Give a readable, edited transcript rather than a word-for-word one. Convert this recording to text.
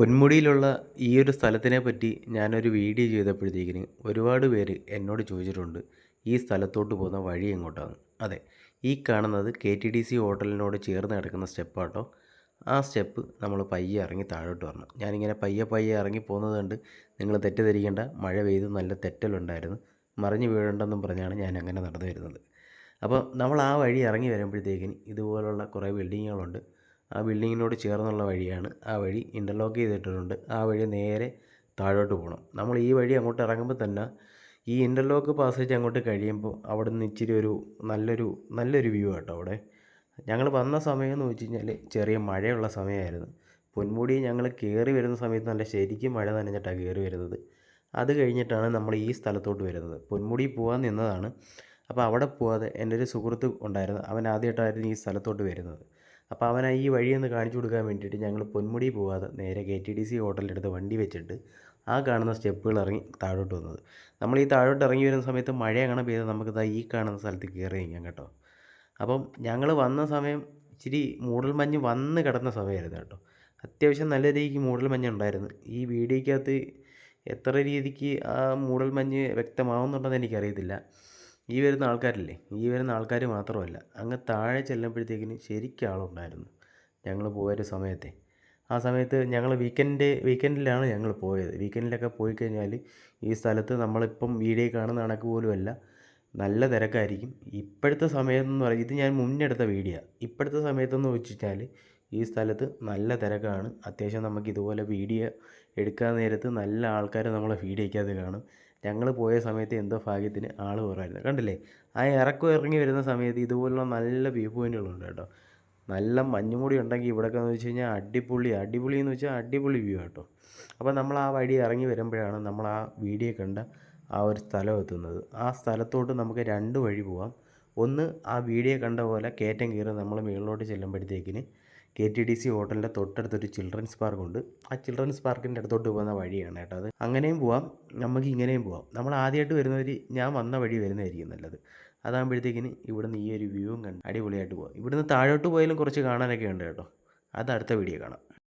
പൊന്മുടിയിലുള്ള ഈ ഒരു സ്ഥലത്തിനെ പറ്റി ഞാനൊരു വീഡിയോ ചെയ്തപ്പോഴത്തേക്കിന് ഒരുപാട് പേര് എന്നോട് ചോദിച്ചിട്ടുണ്ട് ഈ സ്ഥലത്തോട്ട് പോകുന്ന വഴി എങ്ങോട്ടാണ്. അതെ, ഈ കാണുന്നത് KTDC ഹോട്ടലിനോട് ചേർന്ന് കിടക്കുന്ന സ്റ്റെപ്പാട്ടോ. ആ സ്റ്റെപ്പ് നമ്മൾ പയ്യെ ഇറങ്ങി താഴോട്ട് വരണം. ഞാനിങ്ങനെ പയ്യെ പയ്യെ ഇറങ്ങി പോകുന്നത് കണ്ട് നിങ്ങൾ തെറ്റിദ്ധരിക്കേണ്ട. മഴ പെയ്ത് നല്ല തെറ്റലുണ്ടായിരുന്നു, മറിഞ്ഞു വീഴണ്ടെന്നും പറഞ്ഞാണ് ഞാൻ അങ്ങനെ നടന്നു വരുന്നത്. അപ്പോൾ നമ്മൾ ആ വഴി ഇറങ്ങി വരുമ്പോഴത്തേക്കിന് ഇതുപോലുള്ള കുറേ ബിൽഡിങ്ങുകളുണ്ട്. ആ ബിൽഡിങ്ങിനോട് ചേർന്നുള്ള വഴിയാണ്. ആ വഴി ഇൻ്റർലോക്ക് ചെയ്തിട്ടുണ്ട്. ആ വഴി നേരെ താഴോട്ട് പോകണം. നമ്മൾ ഈ വഴി അങ്ങോട്ട് ഇറങ്ങുമ്പോൾ തന്നെ ഈ ഇൻ്റർലോക്ക് പാസേജ് അങ്ങോട്ട് കഴിയുമ്പോൾ അവിടെ നിന്ന് ഇച്ചിരി ഒരു നല്ലൊരു വ്യൂ ആട്ടോ അവിടെ. ഞങ്ങൾ വന്ന സമയം എന്ന് വെച്ച് കഴിഞ്ഞാൽ ചെറിയ മഴയുള്ള സമയമായിരുന്നു. പൊന്മുടി ഞങ്ങൾ കയറി വരുന്ന സമയത്ത് നല്ല ശരിക്കും മഴ നനഞ്ഞിട്ടാണ് കയറി വരുന്നത്. അത് കഴിഞ്ഞിട്ടാണ് നമ്മൾ ഈ സ്ഥലത്തോട്ട് വരുന്നത്. പൊന്മുടി പോകാൻ നിന്നതാണ്. അപ്പോൾ അവിടെ പോകാതെ എൻ്റെ ഒരു സുഹൃത്ത് ഉണ്ടായിരുന്നു. അവൻ ആദ്യമായിട്ടായിരുന്നു ഈ സ്ഥലത്തോട്ട് വരുന്നത്. അപ്പോൾ അവനെ ഈ വഴിയൊന്ന് കാണിച്ചു കൊടുക്കാൻ വേണ്ടിയിട്ട് ഞങ്ങൾ പൊന്മുടി പോകാതെ നേരെ KTDC ഹോട്ടലിൻ്റെ അടുത്ത് വണ്ടി വെച്ചിട്ട് ആ കാണുന്ന സ്റ്റെപ്പുകൾ ഇറങ്ങി താഴോട്ട് വന്നത്. നമ്മൾ ഈ താഴോട്ട് ഇറങ്ങി വരുന്ന സമയത്ത് മഴ അങ്ങനെ പെയ്ത് നമുക്ക് ഈ കാണുന്ന സ്ഥലത്ത് കയറി നിൽക്കാം കേട്ടോ. അപ്പം ഞങ്ങൾ വന്ന സമയം ഇച്ചിരി മൂടൽമഞ്ഞ് വന്ന് കിടന്ന സമയമായിരുന്നു കേട്ടോ. അത്യാവശ്യം നല്ല രീതിക്ക് മൂടൽമഞ്ഞ് ഉണ്ടായിരുന്നു. ഈ വീഡിയോയ്ക്കകത്ത് എത്ര രീതിക്ക് ആ മൂടൽമഞ്ഞ് വ്യക്തമാവുന്നുണ്ടെന്ന് എനിക്കറിയത്തില്ല. ഈ വരുന്ന ആൾക്കാരില്ലേ, ഈ വരുന്ന ആൾക്കാർ മാത്രമല്ല, അങ്ങ് താഴെ ചെല്ലുമ്പോഴത്തേക്കിന് ശരിക്കും ആളുണ്ടായിരുന്നു ഞങ്ങൾ പോയൊരു സമയത്തെ. ആ സമയത്ത് ഞങ്ങൾ വീക്കെൻഡിലാണ് ഞങ്ങൾ പോയത്. വീക്കെൻഡിലൊക്കെ പോയി കഴിഞ്ഞാൽ ഈ സ്ഥലത്ത് നമ്മളിപ്പം വീഡിയോ കാണുന്ന കണക്ക് പോലുമല്ല, നല്ല തിരക്കായിരിക്കും. ഇപ്പോഴത്തെ സമയമെന്ന് പറയും, ഇത് ഞാൻ മുന്നേ എടുത്ത വീഡിയോ. ഇപ്പോഴത്തെ സമയത്തെന്ന് വെച്ച് കഴിഞ്ഞാൽ ഈ സ്ഥലത്ത് നല്ല തിരക്കാണ്. അത്യാവശ്യം നമുക്ക് ഇതുപോലെ വീഡിയോ എടുക്കാൻ നേരത്ത് നല്ല ആൾക്കാർ നമ്മളെ വീഡിയോയ്ക്കകത്ത് കാണും. ഞങ്ങൾ പോയ സമയത്ത് എന്തോ ഭാഗ്യത്തിന് ആൾ കുറവായിരുന്നു. കണ്ടില്ലേ, ആ ഇറങ്ങി വരുന്ന സമയത്ത് ഇതുപോലുള്ള നല്ല വ്യൂ പോയിൻറ്റുകളുണ്ട് കേട്ടോ. നല്ല മഞ്ഞുമൂടി ഉണ്ടെങ്കിൽ ഇവിടെയൊക്കെ എന്ന് വെച്ച് കഴിഞ്ഞാൽ അടിപൊളി എന്ന് വെച്ചാൽ അടിപൊളി വ്യൂ കേട്ടോ. അപ്പോൾ നമ്മൾ ആ വഴി ഇറങ്ങി വരുമ്പോഴാണ് നമ്മൾ ആ വീഡിയോ കണ്ട ആ ഒരു സ്ഥലം എത്തുന്നത്. ആ സ്ഥലത്തോട്ട് നമുക്ക് രണ്ട് വഴി പോകാം. ഒന്ന് ആ വീഡിയോ കണ്ട പോലെ കയറ്റം കയറി നമ്മൾ മുകളിലോട്ട് ചെല്ലുമ്പോഴത്തേക്കിന് KTDC ഹോട്ടലിൻ്റെ തൊട്ടടുത്തൊരു ചിൽഡ്രൻസ് പാർക്കുണ്ട്. ആ ചിൽഡ്രൻസ് പാർക്കിൻ്റെ അടുത്തോട്ട് പോകുന്ന വഴിയാണ് കേട്ടോ അത്. അങ്ങനെയും പോവാം, നമുക്ക് ഇങ്ങനെയും പോവാം. നമ്മൾ ആദ്യമായിട്ട് വരുന്നവർ ഞാൻ വന്ന വഴി വരുന്നതായിരിക്കും നല്ലത്. അതാകുമ്പോഴത്തേക്കിന് ഇവിടുന്ന് ഈ ഒരു വ്യൂവും കണ്ട് അടിപൊളിയായിട്ട് പോകാം. ഇവിടുന്ന് താഴോട്ട് പോയാലും കുറച്ച് കാണാനൊക്കെ ഉണ്ട് കേട്ടോ. അത് അടുത്ത വീഡിയോ കാണാം.